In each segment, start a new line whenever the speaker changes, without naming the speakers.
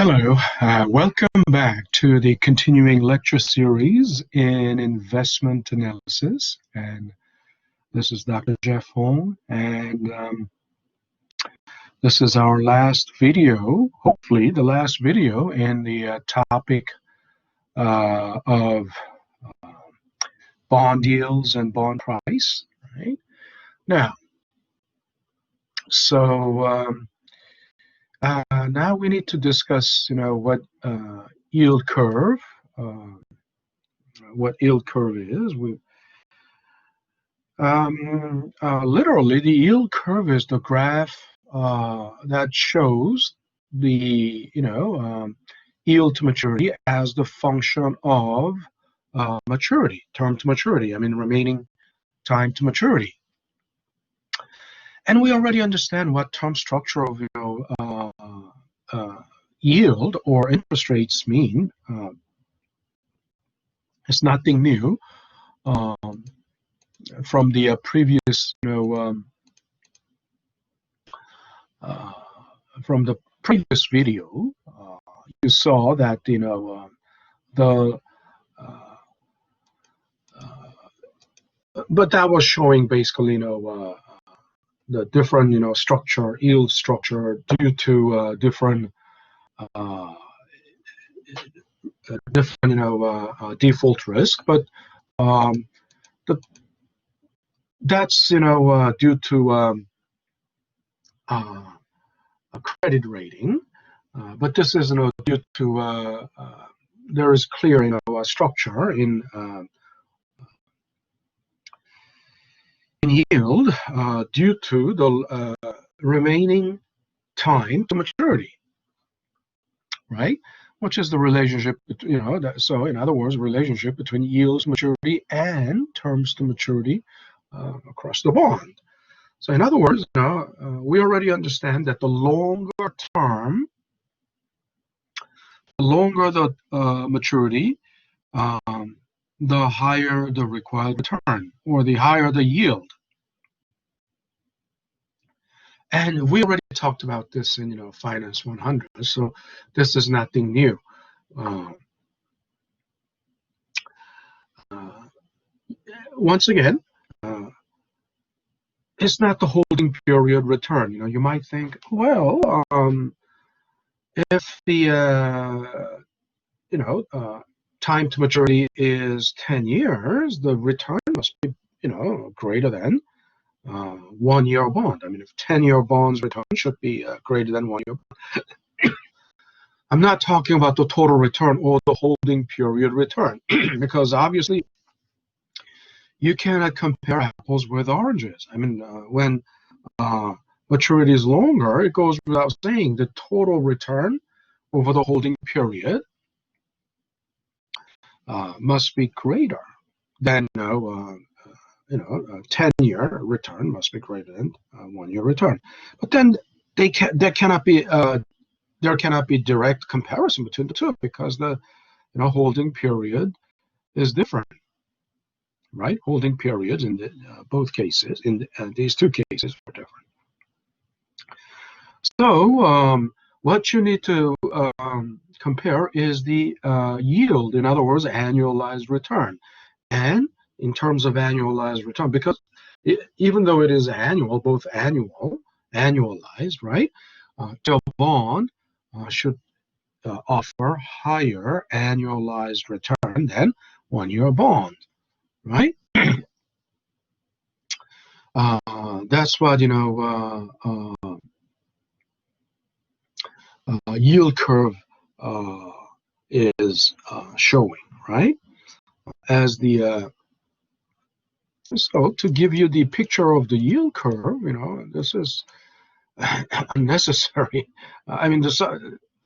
Hello, welcome back to the continuing lecture series in investment analysis. And this is Dr. Jeff Hong, and this is our last video, hopefully the last video in the topic of bond yields and bond price. Right? Now, so now we need to discuss, what yield curve, is. Literally, the yield curve is the graph that shows the, yield to maturity as the function of maturity, term to maturity. I mean, remaining time to maturity. And we already understand what term structure of, yield or interest rates mean. It's nothing new from the previous, from the previous video. You saw that, but that was showing basically, the different, structure, yield structure due to different default risk, but that's due to a credit rating, but this is due to there is clear a structure in yield due to the remaining time to maturity, right? Which is the relationship, so in other words, relationship between yields maturity and terms to maturity across the bond. So in other words, we already understand that the longer term, the longer the maturity, the higher the required return, or the higher the yield. And we already talked about this in Finance 100, so this is nothing new. Once again, it's not the holding period return. You might think, well, if the time to maturity is 10 years, the return must be greater than 1 year bond. I mean, if 10-year bonds return should be greater than 1 year bond. I'm not talking about the total return or the holding period return, because obviously you cannot compare apples with oranges. I mean, when maturity is longer, it goes without saying the total return over the holding period must be greater than 10-year return must be greater than 1 year return. But then there cannot be direct comparison between the two, because the holding period is different, right? Holding periods in both cases, in these two cases, are different. So what you need to compare is the yield, in other words, annualized return. And in terms of annualized return, because even though it is annual, both annualized, right? The bond should offer higher annualized return than 1 year bond, right? That's what yield curve is showing, right? As the so to give you the picture of the yield curve, this is unnecessary. I mean, this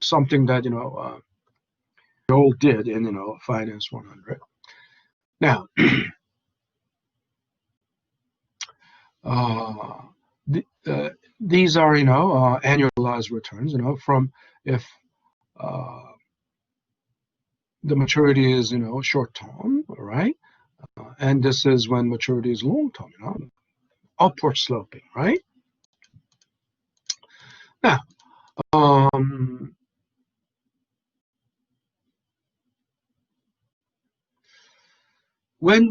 something that we all did in Finance 100. Now, these are annualized returns. From if the maturity is short term, right? And this is when maturity is long term, upward sloping, right? Now, when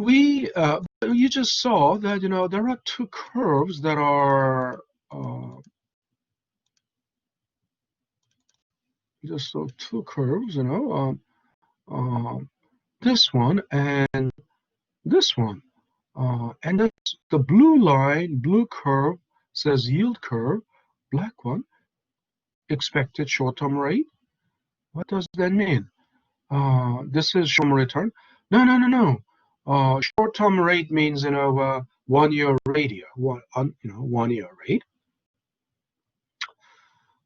you just saw that, there are two curves that are, you just saw two curves, this one and this one. And that's the blue line, blue curve says yield curve, black one, expected short-term rate. What does that mean? This is short-term return. No. Short-term rate means 1 year rate here, 1 year rate.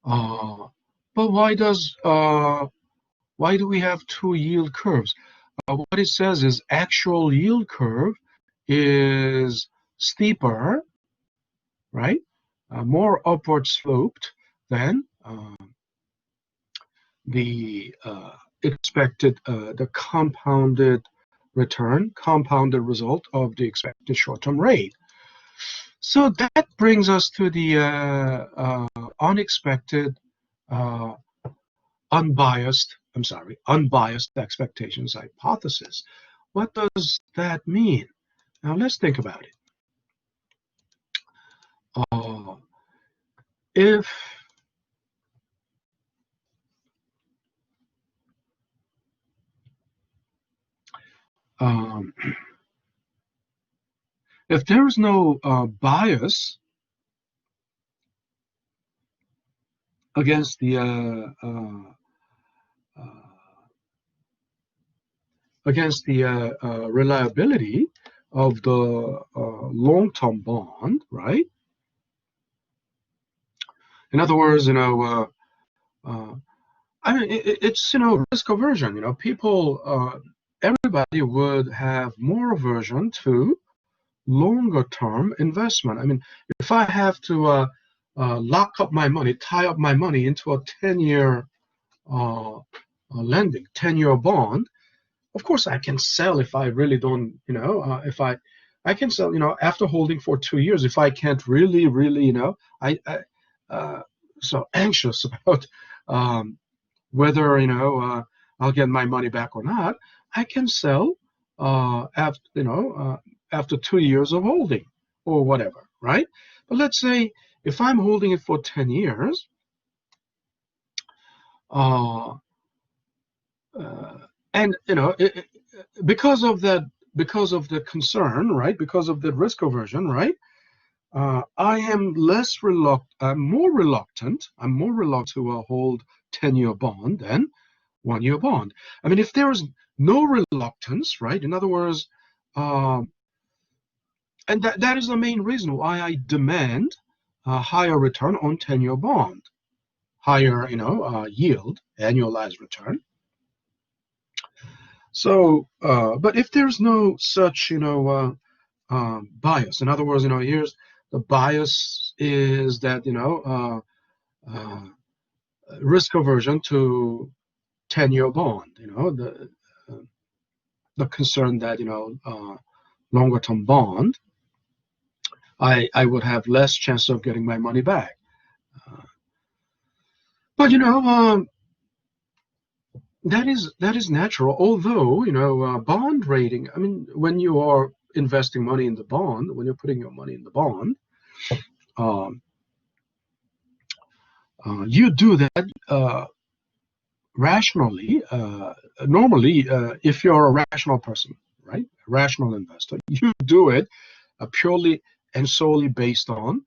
But why do we have two yield curves? What it says is actual yield curve is steeper, right? More upward sloped than the expected, the compounded result of the expected short-term rate. So that brings us to the unbiased expectations hypothesis. What does that mean? Now let's think about it. If there is no bias against the reliability of the long-term bond, right? In other words, it's risk aversion. People, everybody would have more aversion to longer-term investment. I mean, if I have to lock up my money, tie up my money into a 10-year lending, 10-year bond, of course I can sell if I really don't, if I can sell, after holding for 2 years, if I can't really, so anxious about whether, I'll get my money back or not, I can sell after 2 years of holding or whatever, right? But let's say if I'm holding it for 10 years, and because of the concern, right? Because of the risk aversion, right? I am more reluctant to hold 10-year bond than 1-year bond. I mean, if there is no reluctance, right? In other words, and that is the main reason why I demand a higher return on 10-year bond, higher, yield, annualized return. So, but if there's no such, bias, in other words, here's the bias is that, risk aversion to 10-year bond, the concern that, longer term bond, I would have less chance of getting my money back. But, that is natural, although, bond rating, I mean, when you are investing money in the bond, when you're putting your money in the bond, you do that rationally. Normally, if you're a rational person, right, a rational investor, you do it purely and solely based on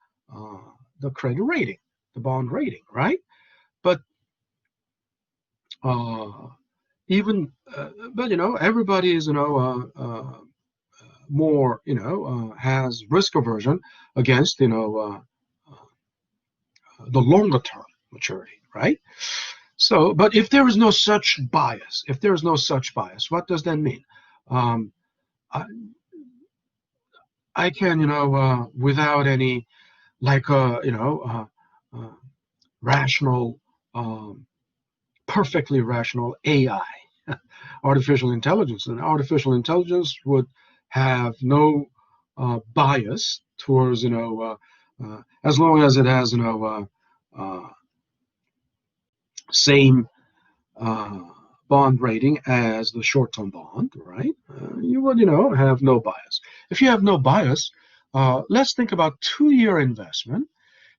the credit rating, the bond rating, right? But everybody is, more, has risk aversion against, the longer term maturity, right? So, but if there is no such bias, what does that mean? I can, without any, rational, perfectly rational AI, artificial intelligence, and artificial intelligence would have no bias towards, as long as it has, same bond rating as the short-term bond, right? You would, have no bias. If you have no bias, let's think about 2-year investment.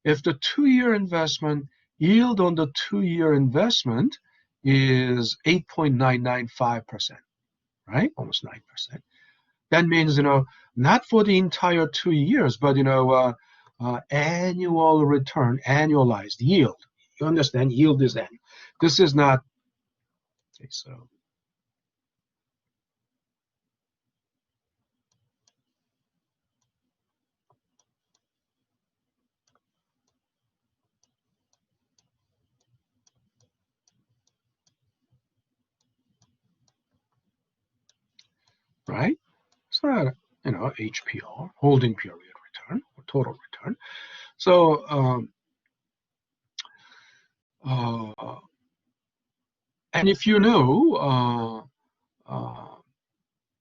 If the 2-year investment yield on the 2-year investment is 8.995%, right? Almost 9%. That means, not for the entire 2 years, but, annual return, annualized yield. You understand? Yield is N. This is not, okay, so. Right? It's not, HPR, holding period return, or total return. So, and if you know,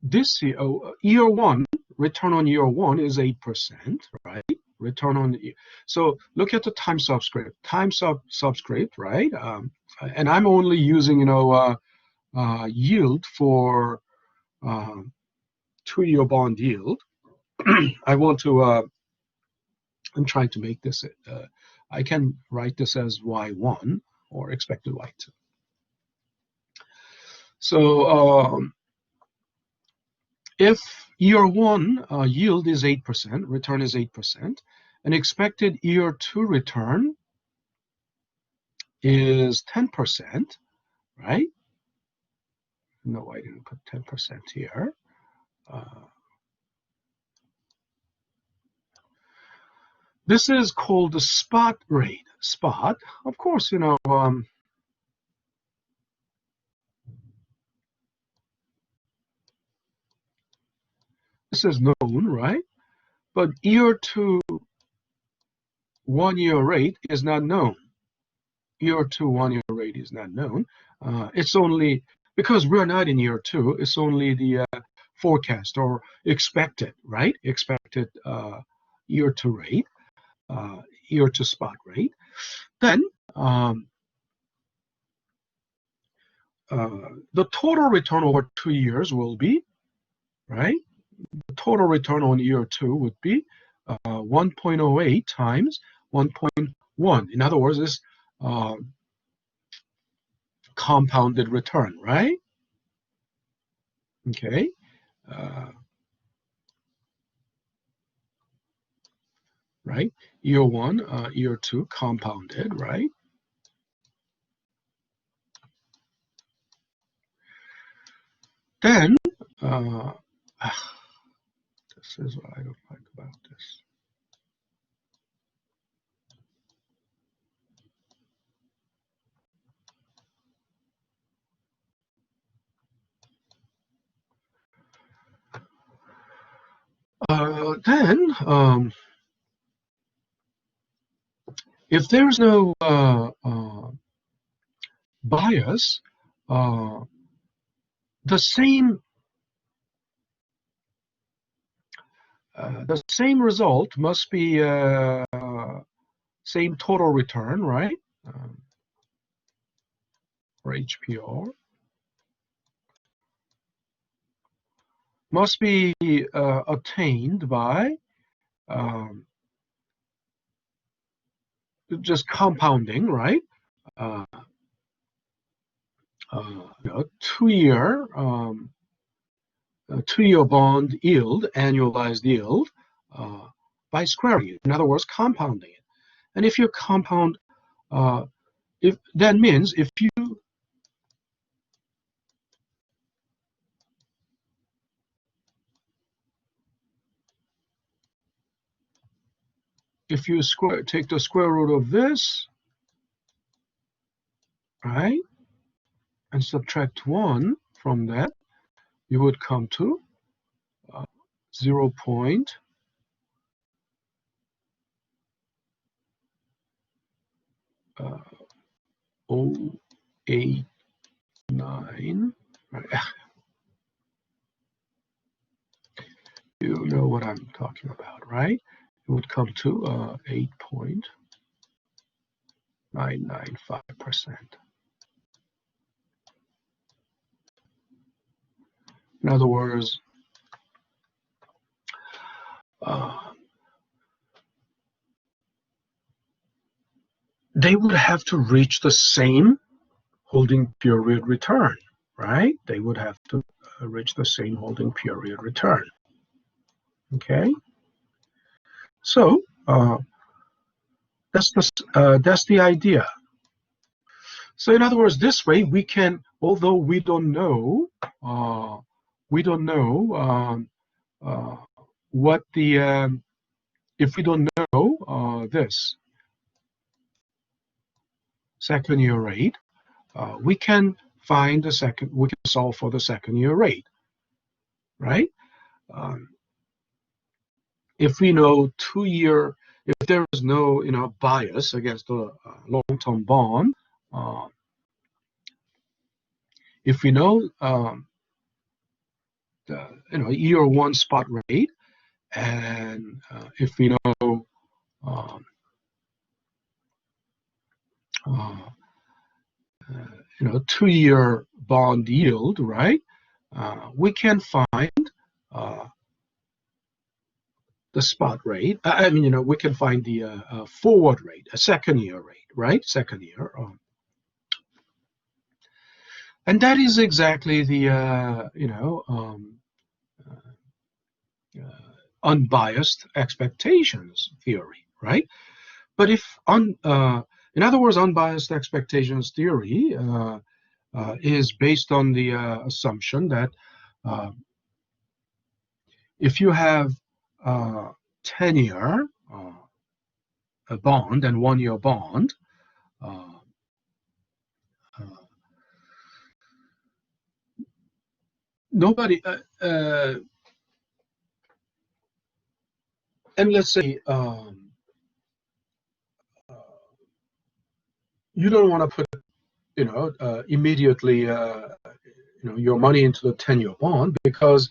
this year one, return on year one is 8%, right? Return on, so look at the time subscript. Time subscript, right? And I'm only using, yield for 2-year bond yield. I want to, I'm trying to make this, I can write this as Y1 or expected Y2. So if year one yield is 8%, return is 8%, and expected year two return is 10%, right? No, I didn't put 10% here. This is called the spot rate. Spot, of course, this is known, right? But year two 1-year rate is not known. Year two 1-year rate is not known. It's only, because we're not in year two, it's only the forecast or expected, right? Expected year two rate, year two spot rate. Then the total return over 2 years will be, right? The total return on year two would be 1.08 times 1.1. In other words, it's compounded return, right? Okay. Right? Year one, year two, compounded, right? Then, this is what I don't like about this. Then, if there's no bias, the same result must be same total return, right? Or HPR must be attained by just compounding, right? 2-year 2-year bond yield, annualized yield, by squaring it. In other words, compounding it. And if you compound, if that means if you take the square root of this, right, and subtract 1 from that, you would come to 0.08 0.089. Right. You know what I'm talking about, right? It would come to 8.995%. In other words, uh, they would have to reach the same holding period return, right? They would have to reach the same holding period return. Okay, so that's the idea. So in other words, this way we can, although we don't know uh, what the if we don't know this second year rate, we can solve for the second year rate, right? Um, if we know 2 year, if there is no bias against the long-term bond, uh, if we know the year one spot rate, and if we know um, uh, 2 year bond yield, right? We can find the spot rate. I mean, we can find the forward rate, a second year rate, right? Second year. And that is exactly the, unbiased expectations theory, right? But in other words, unbiased expectations theory is based on the assumption that uh, if you have 10-year a bond and 1 year bond, uh, uh, nobody, and let's say you don't want to put, immediately, your money into the 10-year bond, because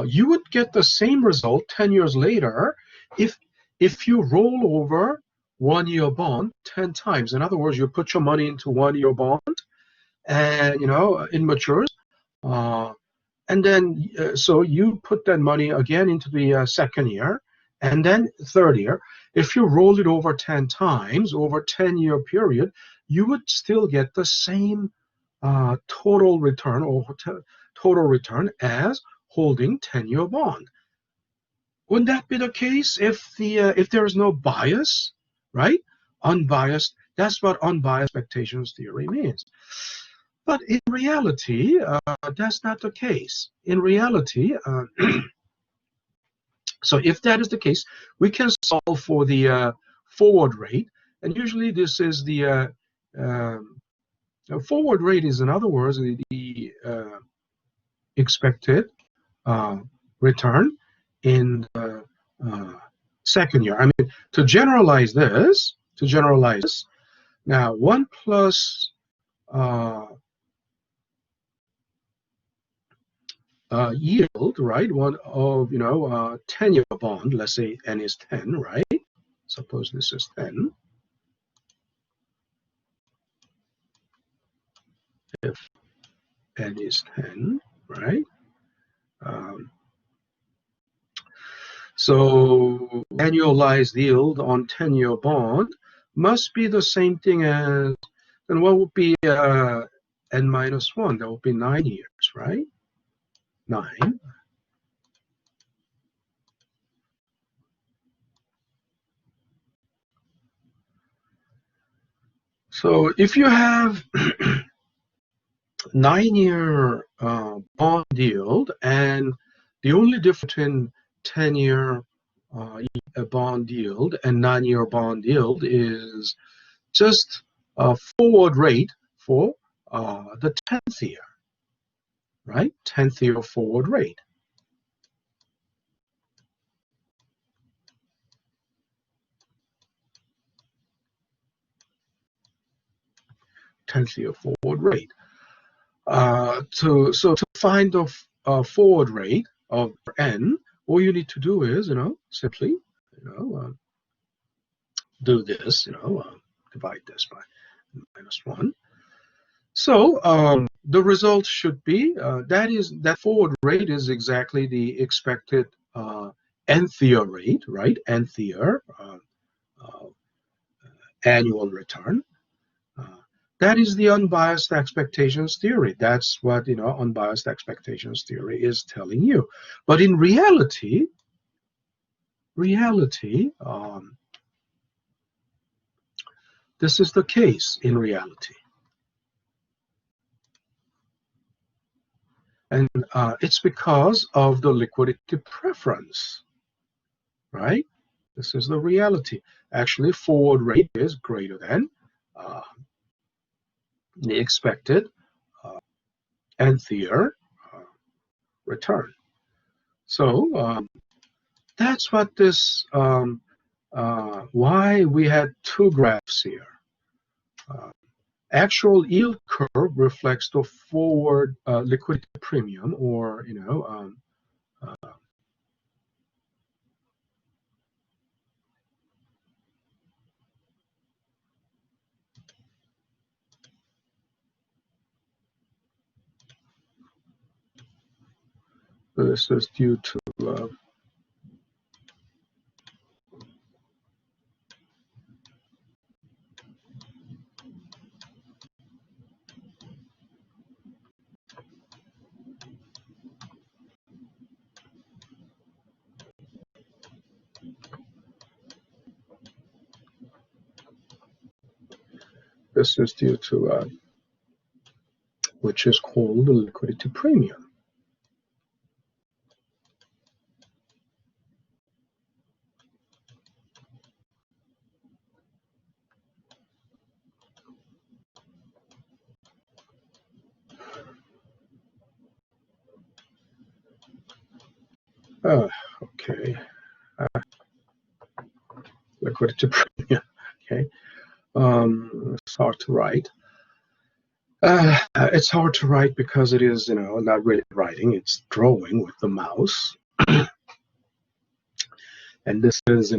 you would get the same result 10 years later if you roll over 1 year bond 10 times. In other words, you put your money into 1 year bond, and it matures, uh, and then so you put that money again into the second year, and then third year. If you roll it over 10 times over 10-year period, you would still get the same total return, or total return, as holding 10-year bond. Wouldn't that be the case if there is no bias, right? Unbiased. That's what unbiased expectations theory means. But in reality, that's not the case. In reality, so if that is the case, we can solve for the forward rate, and usually this is the forward rate is, in other words, the expected return in the second year. I mean, to generalize this, now 1 plus yield, right? One of 10-year bond. Let's say n is 10, right? Suppose this is 10. If n is 10, right? So annualized yield on 10-year bond must be the same thing as, then what would be n minus 1? That would be 9 years, right? 9. So if you have 9-year bond yield, and the only difference between 10-year bond yield and 9-year bond yield is just a forward rate for the 10th year, right? 10th year forward rate. 10th year forward rate. So to find the forward rate of n, all you need to do is, simply, do this, divide this by -1. So the result should be that forward rate is exactly the expected Nth-year rate, right? Nth-year uh, annual return. Uh, that is the unbiased expectations theory. That's what unbiased expectations theory is telling you. But in reality, this is the case in reality. And it's because of the liquidity preference, right? This is the reality. Actually, forward rate is greater than uh, the expected nth year return. So that's what why we had two graphs here. Uh, Actual yield curve reflects the forward liquidity premium, or this is due to which is called the liquidity premium. Okay, liquidity premium. Okay, it's hard to write. It's hard to write because it is, not really writing. It's drawing with the mouse. And this is,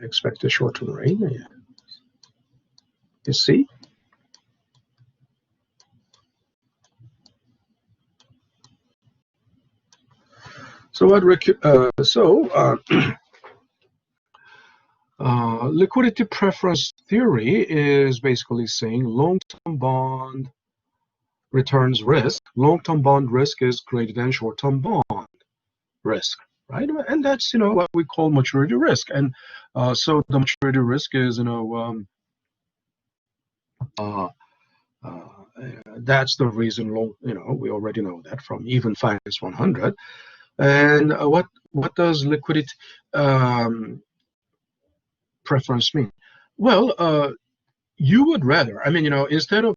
expected short-term rate. You see? So liquidity preference theory is basically saying long-term bond returns risk. Long-term bond risk is greater than short-term bond risk, right? And that's what we call maturity risk. And so the maturity risk is uh, that's the reason we already know that from even finance 100. And what does liquidity preference mean? Well, you would rather, instead of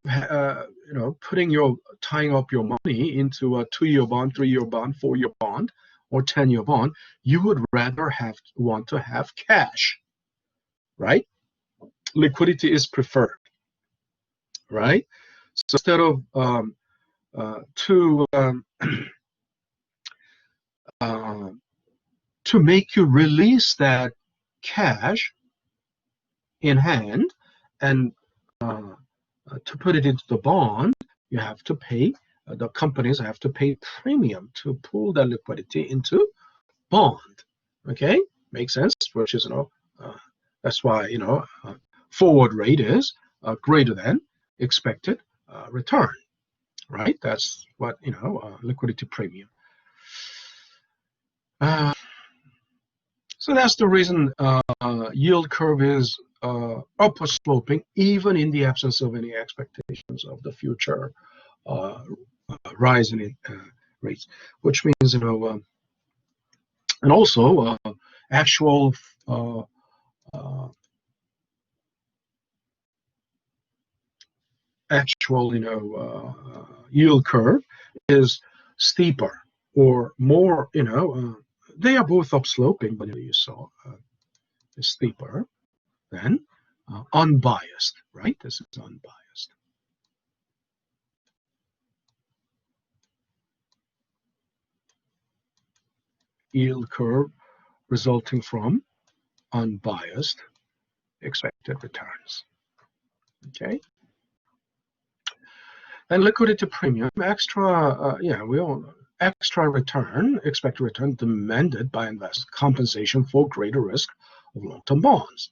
tying up your money into a 2-year bond, 3-year bond, 4-year bond, or 10-year bond, you would rather want to have cash, right? Liquidity is preferred, right? So instead of to make you release that cash in hand and to put it into the bond, you have to pay, the companies have to pay premium to pull that liquidity into bond. Okay, makes sense, which is, that's why, forward rate is greater than expected return, right? That's what, liquidity premium. So that's the reason yield curve is upward sloping, even in the absence of any expectations of the future rise in rates, which means, and also actual yield curve is steeper or more, they are both upsloping, but you saw is steeper than unbiased, right? This is unbiased. Yield curve resulting from unbiased expected returns. Okay. And liquidity premium, extra return, expected return demanded by investors, compensation for greater risk of long-term bonds.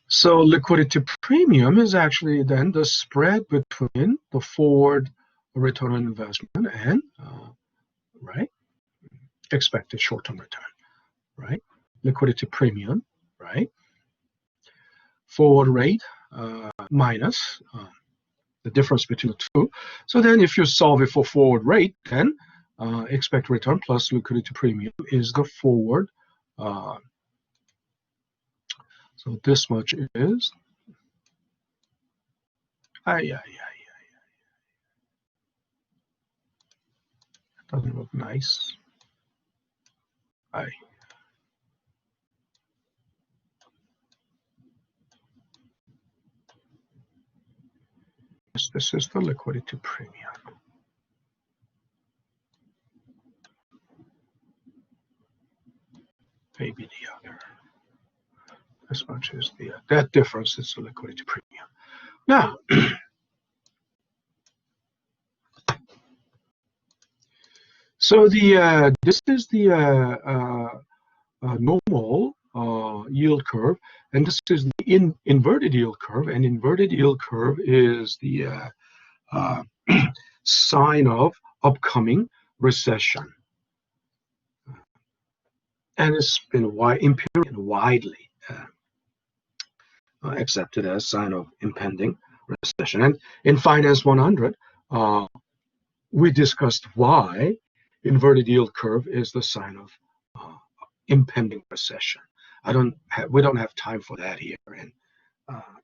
So liquidity premium is actually then the spread between the forward return on investment and expected short-term return, right? Liquidity premium, right? Forward rate minus the difference between the two. So then if you solve it for forward rate, then expected return plus liquidity premium is the forward. So this much is, doesn't look nice. This is the liquidity premium. Maybe the other. As much as that difference is the liquidity premium. Now, so this is the normal yield curve, and this is the inverted yield curve. And inverted yield curve is the sign of upcoming recession, and it's been widely accepted as sign of impending recession. And in Finance 100, we discussed why inverted yield curve is the sign of impending recession. We don't have time for that here, and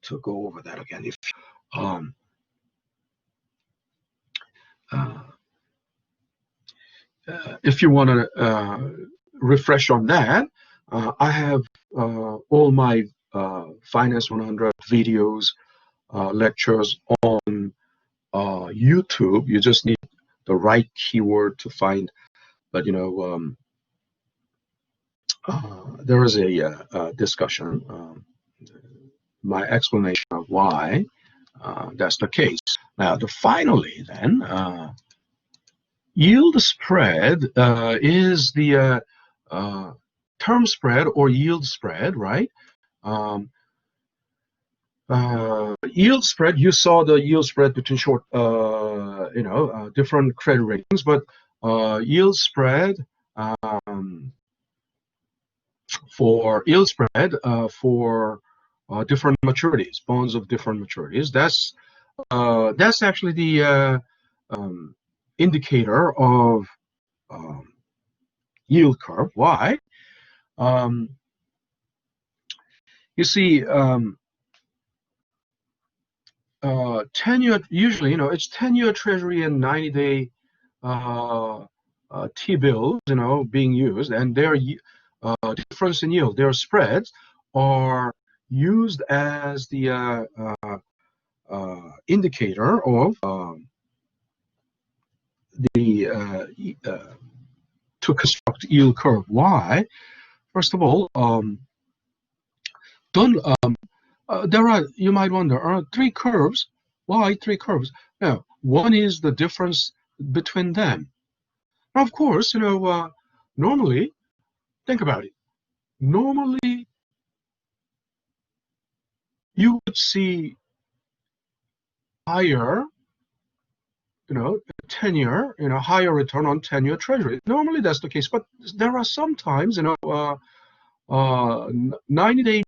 to go over that again. If you want to refresh on that, I have all my Finance 100 videos, lectures on YouTube. You just need the right keyword to find. But there is a discussion, my explanation of why that's the case. Now, finally, then, yield spread is the term spread or yield spread, right? Yield spread, you saw the yield spread between short, different credit ratings, but yield spread for different maturities, bonds of different maturities. That's actually the indicator of yield curve. Why? You see, 10-year, usually, it's 10-year Treasury and 90-day T-bills, being used, and their difference in yield, their spreads are used as the indicator of to construct yield curve. Why? First of all, there are, you might wonder, are three curves. Why three curves? Now, one is the difference between them. Now, of course, normally, think about it. Normally, you would see higher, 10-year, higher return on 10-year Treasury. Normally, that's the case, but there are sometimes, 90-day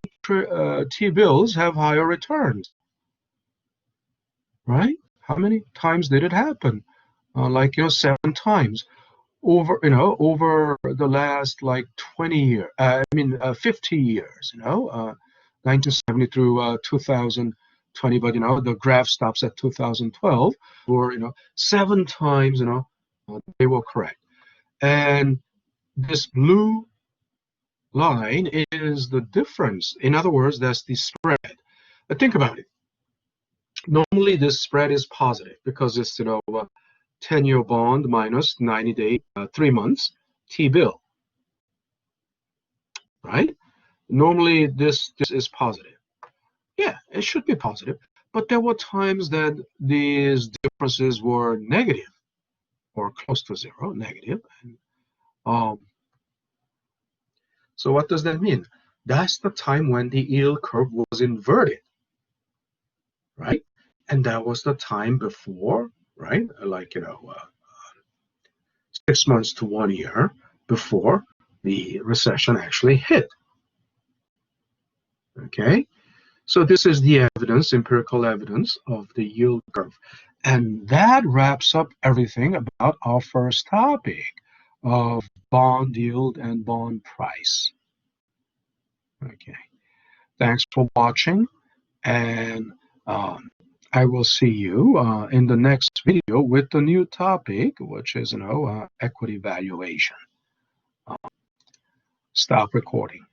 T-bills have higher returns, right? How many times did it happen? 7 times over the last 20 years. 50 years. 1970 through 2020, but the graph stops at 2012. Or 7 times, they were correct. And this blue line is the difference. In other words, that's the spread. But think about it. Normally, this spread is positive because it's 10-year bond minus 90-day 3 months T-bill, right? Normally this is positive. Yeah, it should be positive. But there were times that these differences were negative or close to zero, negative. Um, so what does that mean? That's the time when the yield curve was inverted, right? And that was the time before, right? Like, 6 months to 1 year before the recession actually hit. Okay, so this is the evidence, empirical evidence of the yield curve. And that wraps up everything about our first topic of bond yield and bond price. Okay, thanks for watching, and I will see you in the next video with the new topic, which is, equity valuation. Stop recording.